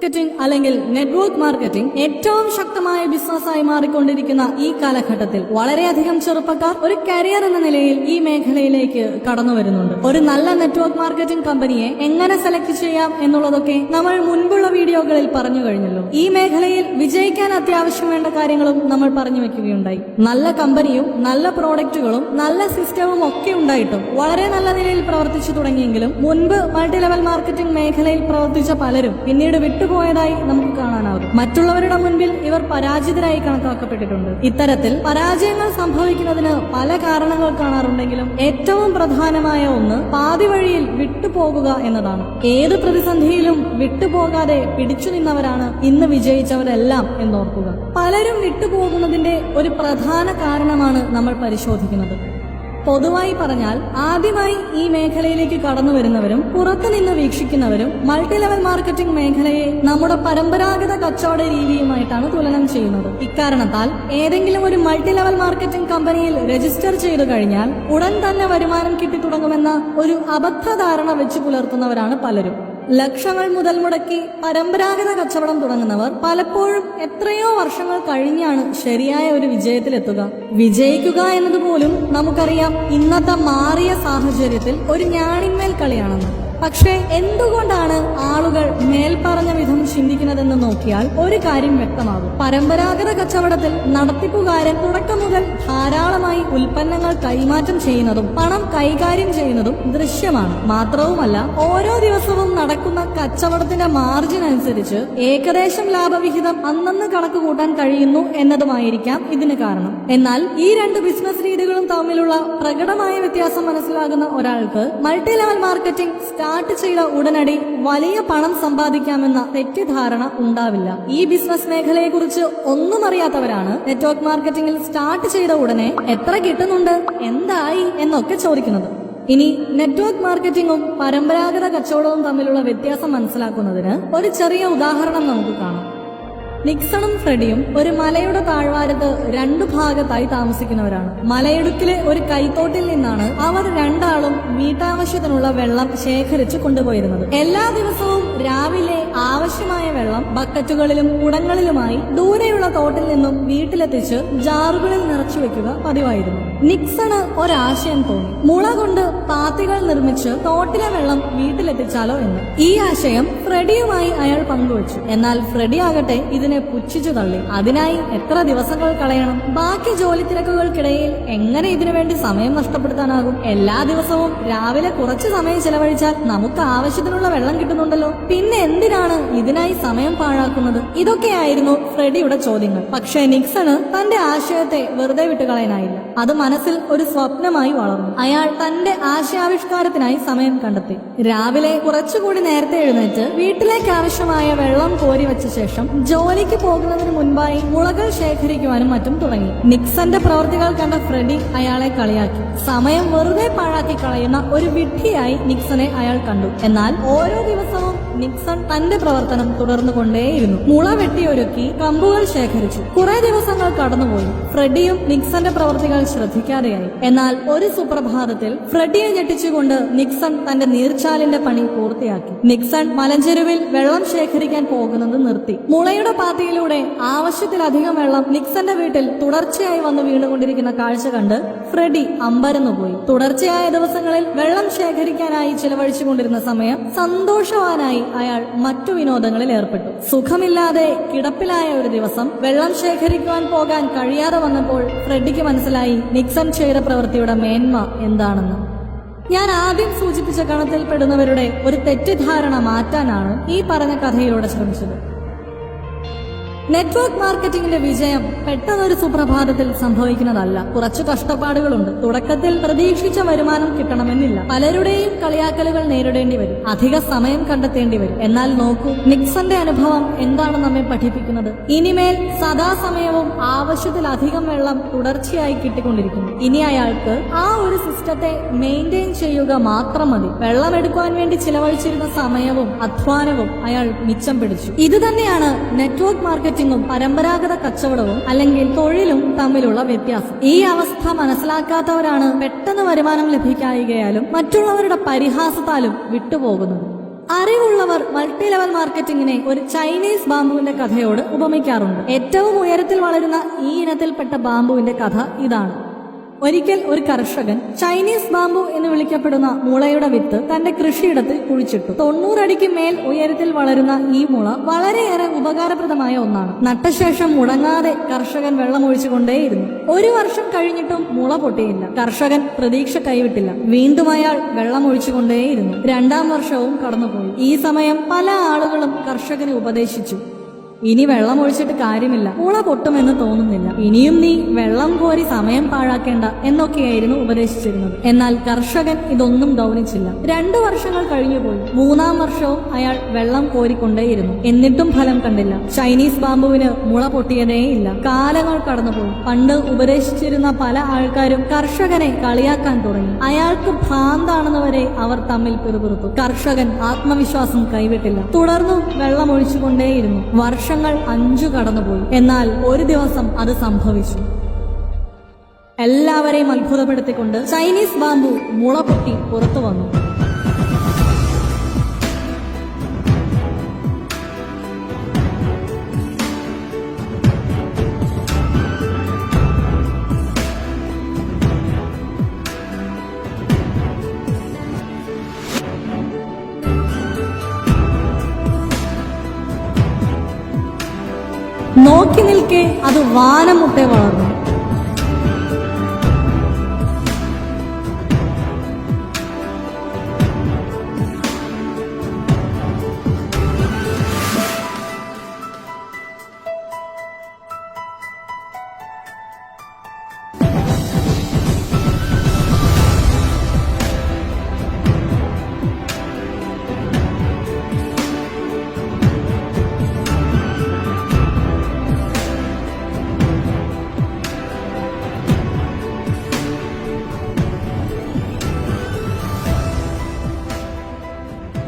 Marketing അല്ലെങ്കിൽ network marketing ഏറ്റവും ശക്തമായ ബിസിനസ്സായി മാറിക്കൊണ്ടിരിക്കുന്ന ഈ കാലഘട്ടത്തിൽ വളരെയധികം ചെറുപ്പക്കാർ ഒരു കരിയർ എന്ന നിലയിൽ ഈ മേഖലയിലേക്ക് കടന്നു വരുന്നുണ്ട്. ഒരു നല്ല നെറ്റ്വർക്ക് മാർക്കറ്റിംഗ് കമ്പനിയെ എങ്ങനെ സെലക്ട് ചെയ്യാം എന്നുള്ളതൊക്കെ നമ്മൾ മുൻപുള്ള വീഡിയോകളിൽ പറഞ്ഞു കഴിഞ്ഞല്ലോ. ഈ മേഖലയിൽ വിജയിക്കാൻ അത്യാവശ്യം വേണ്ട കാര്യങ്ങളും നമ്മൾ പറഞ്ഞു വെക്കുകയുണ്ടായി. നല്ല കമ്പനിയും നല്ല പ്രോഡക്റ്റുകളും നല്ല സിസ്റ്റവും ഒക്കെ ഉണ്ടായിട്ടും വളരെ നല്ല നിലയിൽ പ്രവർത്തിച്ചു തുടങ്ങിയെങ്കിലും മുൻപ് മൾട്ടി ലെവൽ മാർക്കറ്റിംഗ് മേഖലയിൽ പ്രവർത്തിച്ച പലരും പിന്നീട് പോയതായി നമുക്ക് കാണാനാകും. മറ്റുള്ളവരുടെ മുൻപിൽ ഇവർ പരാജിതരായി കണക്കാക്കപ്പെട്ടിട്ടുണ്ട്. ഇത്തരത്തിൽ പരാജയങ്ങൾ സംഭവിക്കുന്നതിന് പല കാരണങ്ങൾ കാണാറുണ്ടെങ്കിലും ഏറ്റവും പ്രധാനമായ ഒന്ന് പാതി വഴിയിൽ വിട്ടുപോകുക എന്നതാണ്. ഏത് പ്രതിസന്ധിയിലും വിട്ടുപോകാതെ പിടിച്ചു നിന്നവരാണ് ഇന്ന് വിജയിച്ചവരെല്ലാം എന്നോർക്കുക. പലരും വിട്ടുപോകുന്നതിന്റെ ഒരു പ്രധാന കാരണമാണ് നമ്മൾ പരിശോധിക്കുന്നത്. പൊതുവായി പറഞ്ഞാൽ ആദ്യമായി ഈ മേഖലയിലേക്ക് കടന്നു വരുന്നവരും പുറത്തുനിന്ന് വീക്ഷിക്കുന്നവരും മൾട്ടി ലെവൽ മാർക്കറ്റിംഗ് മേഖലയെ നമ്മുടെ പരമ്പരാഗത കച്ചവട രീതിയുമായിട്ടാണ് തുലനം ചെയ്യുന്നത്. ഇക്കാരണത്താൽ ഏതെങ്കിലും ഒരു മൾട്ടി ലെവൽ മാർക്കറ്റിംഗ് കമ്പനിയിൽ രജിസ്റ്റർ ചെയ്തു കഴിഞ്ഞാൽ ഉടൻ തന്നെ വരുമാനം കിട്ടിത്തുടങ്ങുമെന്ന ഒരു അബദ്ധധാരണ വെച്ച് പുലർത്തുന്നവരാണ് പലരും. ലക്ഷങ്ങൾ മുതൽ മുടക്കി പരമ്പരാഗത കച്ചവടം തുടങ്ങുന്നവർ പലപ്പോഴും എത്രയോ വർഷങ്ങൾ കഴിഞ്ഞാണ് ശരിയായ ഒരു വിജയത്തിലെത്തുക. വിജയിക്കുക എന്നതുപോലും നമുക്കറിയാം ഇന്നത്തെ മാറിയ സാഹചര്യത്തിൽ ഒരു ഞാണിന്മേൽ കളിയാണെന്ന്. പക്ഷേ എന്തുകൊണ്ടാണ് ആളുകൾ മേൽപ്പറഞ്ഞ വിധം ചിന്തിക്കുന്നതെന്ന് നോക്കിയാൽ ഒരു കാര്യം വ്യക്തമാകും. പരമ്പരാഗത കച്ചവടത്തിൽ നടത്തിപ്പുകാരൻ തുടക്കം മുതൽ ധാരാളമായി ഉൽപ്പന്നങ്ങൾ കൈമാറ്റം ചെയ്യുന്നതും പണം കൈകാര്യം ചെയ്യുന്നതും ദൃശ്യമാണ്. മാത്രവുമല്ല ഓരോ ദിവസവും നടക്കുന്ന കച്ചവടത്തിന്റെ മാർജിൻ അനുസരിച്ച് ഏകദേശം ലാഭവിഹിതം അന്നന്ന് കണക്ക് കൂട്ടാൻ കഴിയുന്നു എന്നതുമായിരിക്കാം ഇതിന് കാരണം. എന്നാൽ ഈ രണ്ട് ബിസിനസ് രീതികളും തമ്മിലുള്ള പ്രകടമായ വ്യത്യാസം മനസ്സിലാകുന്ന ഒരാൾക്ക് മൾട്ടി ലെവൽ മാർക്കറ്റിംഗ് സ്റ്റാർട്ട് ചെയ്ത ഉടനടി വലിയ പണം സമ്പാദിക്കാമെന്ന തെറ്റിദ്ധാരണ ഉണ്ടാവില്ല. ഈ ബിസിനസ് മേഖലയെക്കുറിച്ച് ഒന്നും അറിയാത്തവരാണ് നെറ്റ്വർക്ക് മാർക്കറ്റിംഗിൽ സ്റ്റാർട്ട് ചെയ്ത ഉടനെ എത്ര കിട്ടുന്നുണ്ട്, എന്തായി എന്നൊക്കെ ചോദിക്കുന്നത്. ഇനി നെറ്റ്വർക്ക് മാർക്കറ്റിംഗും പരമ്പരാഗത കച്ചവടവും തമ്മിലുള്ള വ്യത്യാസം മനസ്സിലാക്കുന്നതിന് ഒരു ചെറിയ ഉദാഹരണം നമുക്ക് കാണാം. നിക്സണും ഫ്രെഡിയും ഒരു മലയുടെ താഴ്വാരത്ത് രണ്ടു ഭാഗത്തായി താമസിക്കുന്നവരാണ്. മലയിടുക്കിലെ ഒരു കൈത്തോട്ടിൽ നിന്നാണ് അവർ രണ്ടാളും വീട്ടാവശ്യത്തിനുള്ള വെള്ളം ശേഖരിച്ചു കൊണ്ടുപോയിരുന്നത്. എല്ലാ ദിവസവും രാവിലെ ആവശ്യമായ വെള്ളം ബക്കറ്റുകളിലും കുടങ്ങളിലുമായി ദൂരെയുള്ള തോട്ടിൽ നിന്നും വീട്ടിലെത്തിച്ച് ജാറുകളിൽ നിറച്ചു വെക്കുക പതിവായിരുന്നു. നിക്സണ് ഒരാശയം തോന്നി. മുള കൊണ്ട് പാത്തികൾ നിർമ്മിച്ച് തോട്ടിലെ വെള്ളം വീട്ടിലെത്തിച്ചാലോ എന്ന്. ഈ ആശയം ഫ്രെഡിയുമായി അയാൾ പങ്കുവച്ചു. എന്നാൽ ഫ്രെഡി ആകട്ടെ ഇതിനെ പുച്ഛിച്ചു തള്ളി. അതിനായി എത്ര ദിവസങ്ങൾ കളയണം, ബാക്കി ജോലി തിരക്കുകൾക്കിടയിൽ എങ്ങനെ ഇതിനു വേണ്ടി സമയം നഷ്ടപ്പെടുത്താനാകും? എല്ലാ ദിവസവും രാവിലെ കുറച്ചു സമയം ചെലവഴിച്ചാൽ നമുക്ക് ആവശ്യത്തിനുള്ള വെള്ളം കിട്ടുന്നുണ്ടല്ലോ, പിന്നെ എന്തിനാണ് ഇതിനായി സമയം പാഴാക്കുന്നത്? ഇതൊക്കെയായിരുന്നു ഫ്രെഡിയുടെ ചോദ്യങ്ങൾ. പക്ഷേ നിക്സണ് തന്റെ ആശയത്തെ വെറുതെ വിട്ടുകളയാനായില്ല. അത് മനസ്സിൽ ഒരു സ്വപ്നമായി വളർന്നു. അയാൾ തന്റെ ആശയാവിഷ്കാരത്തിനായി സമയം കണ്ടെത്തി. രാവിലെ കുറച്ചുകൂടി നേരത്തെ എഴുന്നേറ്റ് വീട്ടിലേക്ക് ആവശ്യമായ വെള്ളം കോരി വെച്ച ശേഷം ജോലിക്ക് പോകുന്നതിന് മുൻപായി മുളകൾ ശേഖരിക്കുവാനും മറ്റും തുടങ്ങി. നിക്സന്റെ പ്രവർത്തികൾ കണ്ട ഫ്രെഡി അയാളെ കളിയാക്കി. സമയം വെറുതെ പാഴാക്കി കളയുന്ന ഒരു വിഡ്ഢിയായി നിക്സനെ അയാൾ കണ്ടു. എന്നാൽ ഓരോ ദിവസവും നിക്സൺ തന്റെ പ്രവർത്തനം തുടർന്നുകൊണ്ടേയിരുന്നു. മുള വെട്ടിയൊരുക്കി കമ്പുകൾ ശേഖരിച്ചു. കുറെ ദിവസങ്ങൾ കടന്നുപോയി. ഫ്രെഡിയും നിക്സന്റെ പ്രവർത്തികൾ ശ്രദ്ധിക്കാതെയായി. എന്നാൽ ഒരു സുപ്രഭാതത്തിൽ ഫ്രെഡിയെ ഞെട്ടിച്ചുകൊണ്ട് നിക്സൺ തന്റെ നീർച്ചാലിന്റെ പണി പൂർത്തിയാക്കി. നിക്സൺ മലഞ്ചെരുവിൽ വെള്ളം ശേഖരിക്കാൻ പോകുന്നത് നിർത്തി. മുളയുടെ പാത്തിയിലൂടെ ആവശ്യത്തിലധികം വെള്ളം നിക്സന്റെ വീട്ടിൽ തുടർച്ചയായി വന്നു വീണുകൊണ്ടിരിക്കുന്ന കാഴ്ച കണ്ട് ഫ്രെഡി അമ്പരന്നുപോയി. തുടർച്ചയായ ദിവസങ്ങളിൽ വെള്ളം ശേഖരിക്കാനായി ചിലവഴിച്ചുകൊണ്ടിരുന്ന സമയം സന്തോഷവാനായി അയാൾ മറ്റു വിനോദങ്ങളിൽ ഏർപ്പെട്ടു. സുഖമില്ലാതെ കിടപ്പിലായ ഒരു ദിവസം വെള്ളം ശേഖരിക്കുവാൻ പോകാൻ കഴിയാതെ വന്നപ്പോൾ ഫ്രെഡിക്ക് മനസ്സിലായി നിക്സൺ ചെയ്ത പ്രവൃത്തിയുടെ മേന്മ എന്താണെന്ന്. ഞാൻ ആദ്യം സൂചിപ്പിച്ച ഗണത്തിൽപ്പെടുന്നവരുടെ ഒരു തെറ്റിദ്ധാരണ മാറ്റാനാണ് ഈ പറഞ്ഞ കഥയിലൂടെ ശ്രമിച്ചത്. നെറ്റ്വർക്ക് മാർക്കറ്റിംഗിന്റെ വിജയം പെട്ടെന്നൊരു സുപ്രഭാതത്തിൽ സംഭവിക്കുന്നതല്ല. കുറച്ചു കഷ്ടപ്പാടുകളുണ്ട്. തുടക്കത്തിൽ പ്രതീക്ഷിച്ച വരുമാനം കിട്ടണമെന്നില്ല. പലരുടെയും കളിയാക്കലുകൾ നേരിടേണ്ടി വരും. അധിക സമയം കണ്ടെത്തേണ്ടി വരും. എന്നാൽ നോക്കൂ, നിക്സന്റെ അനുഭവം എന്താണ് നമ്മെ പഠിപ്പിക്കുന്നത്? ഇനിമേൽ സദാസമയവും ആവശ്യത്തിലധികം വെള്ളം തുടർച്ചയായി കിട്ടിക്കൊണ്ടിരിക്കുന്നു. ഇനി അയാൾക്ക് ആ ഒരു സിസ്റ്റത്തെ മെയിൻറ്റെയിൻ ചെയ്യുക മാത്രം മതി. വെള്ളം എടുക്കുവാൻ വേണ്ടി ചിലവഴിച്ചിരുന്ന സമയവും അധ്വാനവും അയാൾ മിച്ചം പിടിച്ചു. ഇത് തന്നെയാണ് നെറ്റ്വർക്ക് മാർക്കറ്റിംഗ് പരമ്പരാഗത കച്ചവടവും അല്ലെങ്കിൽ തൊഴിലും തമ്മിലുള്ള വ്യത്യാസം. ഈ അവസ്ഥ മനസ്സിലാക്കാത്തവരാണ് പെട്ടെന്ന് വരുമാനം ലഭിക്കായികയാലും മറ്റുള്ളവരുടെ പരിഹാസത്താലും വിട്ടുപോകുന്നത്. അറിവുള്ളവർ മൾട്ടി ലെവൽ മാർക്കറ്റിംഗിനെ ഒരു ചൈനീസ് ബാംബുവിന്റെ കഥയോട് ഉപമിക്കാറുണ്ട്. ഏറ്റവും ഉയരത്തിൽ വളരുന്ന ഈ ഇനത്തിൽപ്പെട്ട ബാംബുവിന്റെ കഥ ഇതാണ്. ഒരിക്കൽ ഒരു കർഷകൻ ചൈനീസ് ബാംബു എന്ന് വിളിക്കപ്പെടുന്ന മുളയുടെ വിത്ത് തന്റെ കൃഷിയിടത്തിൽ കുഴിച്ചിട്ടു. 90 അടിക്ക് മേൽ ഉയരത്തിൽ വളരുന്ന ഈ മുള വളരെയേറെ ഉപകാരപ്രദമായ ഒന്നാണ്. നട്ടശേഷം മുടങ്ങാതെ കർഷകൻ വെള്ളമൊഴിച്ചുകൊണ്ടേയിരുന്നു. 1 വർഷം കഴിഞ്ഞിട്ടും മുള പൊട്ടിയില്ല. കർഷകൻ പ്രതീക്ഷ കൈവിട്ടില്ല. വീണ്ടും അയാൾ വെള്ളമൊഴിച്ചുകൊണ്ടേയിരുന്നു. 2ാം വർഷവും കടന്നുപോയി. ഈ സമയം പല ആളുകളും കർഷകനെ ഉപദേശിച്ചു, ഇനി വെള്ളമൊഴിച്ചിട്ട് കാര്യമില്ല, മുള പൊട്ടുമെന്ന് തോന്നുന്നില്ല, ഇനിയും നീ വെള്ളം കോരി സമയം പാഴാക്കേണ്ട എന്നൊക്കെയായിരുന്നു ഉപദേശിച്ചിരുന്നത്. എന്നാൽ കർഷകൻ ഇതൊന്നും ഗൗനിച്ചില്ല. 2 വർഷങ്ങൾ കഴിഞ്ഞുപോയി. 3ാം വർഷവും അയാൾ വെള്ളം കോരിക്കൊണ്ടേയിരുന്നു. എന്നിട്ടും ഫലം കണ്ടില്ല. ചൈനീസ് ബാംബുവിന് മുള പൊട്ടിയതേയില്ല. കാലങ്ങൾ കടന്നുപോയി. പണ്ട് ഉപദേശിച്ചിരുന്ന പല ആൾക്കാരും കർഷകനെ കളിയാക്കാൻ തുടങ്ങി. അയാൾക്ക് ഭ്രാന്താണെന്ന് വരെ അവർ തമ്മിൽ പിറുപിറുത്തു. കർഷകൻ ആത്മവിശ്വാസം കൈവിട്ടില്ല. തുടർന്നും വെള്ളമൊഴിച്ചുകൊണ്ടേയിരുന്നു. വർഷങ്ങൾ 5 കടന്നുപോയി. എന്നാൽ ഒരു ദിവസം അത് സംഭവിച്ചു. എല്ലാവരെയും അത്ഭുതപ്പെടുത്തിക്കൊണ്ട് ചൈനീസ് ബാംബു മുള പൊട്ടി പുറത്തു വന്നു. നോക്കി നിൽക്കെ അത് വാനം മുട്ടെ വളർന്നു.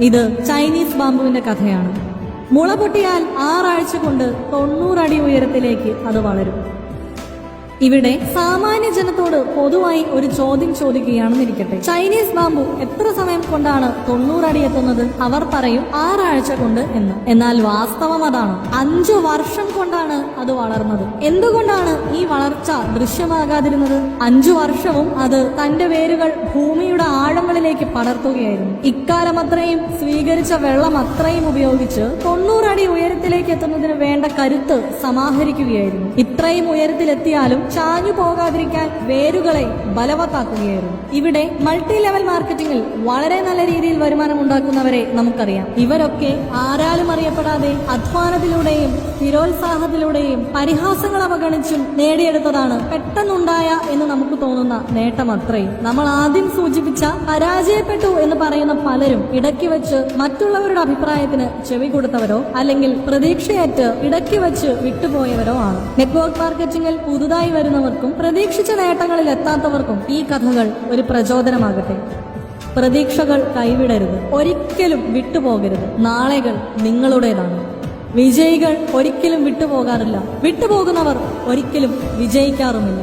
ഇത് ചൈനീസ് ബാംബുവിന്റെ കഥയാണ്. മുള പൊട്ടിയാൽ 6 ആഴ്ച കൊണ്ട് 90 അടി ഉയരത്തിലേക്ക് അത് വളരും. ഇവിടെ സാമാന്യ ജനത്തോട് പൊതുവായി ഒരു ചോദ്യം ചോദിക്കുകയാണെന്നിരിക്കട്ടെ. ചൈനീസ് ബാംബു എത്ര സമയം കൊണ്ടാണ് 90 അടി എത്തുന്നത്? അവർ പറയും 6 ആഴ്ച കൊണ്ട് എന്ന്. എന്നാൽ വാസ്തവം അതാണ്. 5 വർഷം കൊണ്ടാണ് അത് വളർന്നത്. എന്തുകൊണ്ടാണ് ഈ വളർച്ച ദൃശ്യമാകാതിരുന്നത്? 5 വർഷവും അത് തന്റെ വേരുകൾ ഭൂമിയുടെ ആഴങ്ങളിലേക്ക് പടർത്തുകയായിരുന്നു. ഇക്കാലം അത്രയും സ്വീകരിച്ച വെള്ളം അത്രയും ഉപയോഗിച്ച് 90 അടി ഉയരത്തിലേക്ക് എത്തുന്നതിന് വേണ്ട കരുത്ത് സമാഹരിക്കുകയായിരുന്നു. ഇത്രയും ഉയരത്തിലെത്തിയാലും ചാഞ്ഞു പോകാതിരിക്കാൻ വേരുകളെ ബലവത്താക്കുകയായിരുന്നു. ഇവിടെ മൾട്ടി ലെവൽ മാർക്കറ്റിംഗിൽ വളരെ നല്ല രീതിയിൽ വരുമാനം ഉണ്ടാക്കുന്നവരെ നമുക്കറിയാം. ഇവരൊക്കെ ആരാലും അറിയപ്പെടാതെ അധ്വാനത്തിലൂടെയും സ്ഥിരോത്സാഹത്തിലൂടെയും പരിഹാസങ്ങൾ അവഗണിച്ചും നേടിയെടുത്തതാണ് പെട്ടെന്നുണ്ടായ എന്ന് നമുക്ക് തോന്നുന്ന നേട്ടം അത്രയും. നമ്മൾ ആദ്യം സൂചിപ്പിച്ച പരാജയപ്പെട്ടു എന്ന് പറയുന്ന പലരും ഇടയ്ക്ക് വെച്ച് മറ്റുള്ളവരുടെ അഭിപ്രായത്തിന് ചെവി കൊടുത്തവരോ അല്ലെങ്കിൽ പ്രതീക്ഷയേറ്റ് ഇടയ്ക്ക് വെച്ച് വിട്ടുപോയവരോ ആണ്. നെറ്റ്വർക്ക് മാർക്കറ്റിംഗിൽ പുതുതായി വരുന്നവർക്കും പ്രതീക്ഷിച്ച നേട്ടങ്ങളിൽ എത്താത്തവർക്കും ഈ കഥകൾ ഒരു പ്രചോദനമാകട്ടെ. പ്രതീക്ഷകൾ കൈവിടരുത്, ഒരിക്കലും വിട്ടുപോകരുത്. നാളെകൾ നിങ്ങളുടേതാണ്. വിജയികൾ ഒരിക്കലും വിട്ടുപോകാറില്ല. വിട്ടുപോകുന്നവർ ഒരിക്കലും വിജയിക്കാറുമില്ല.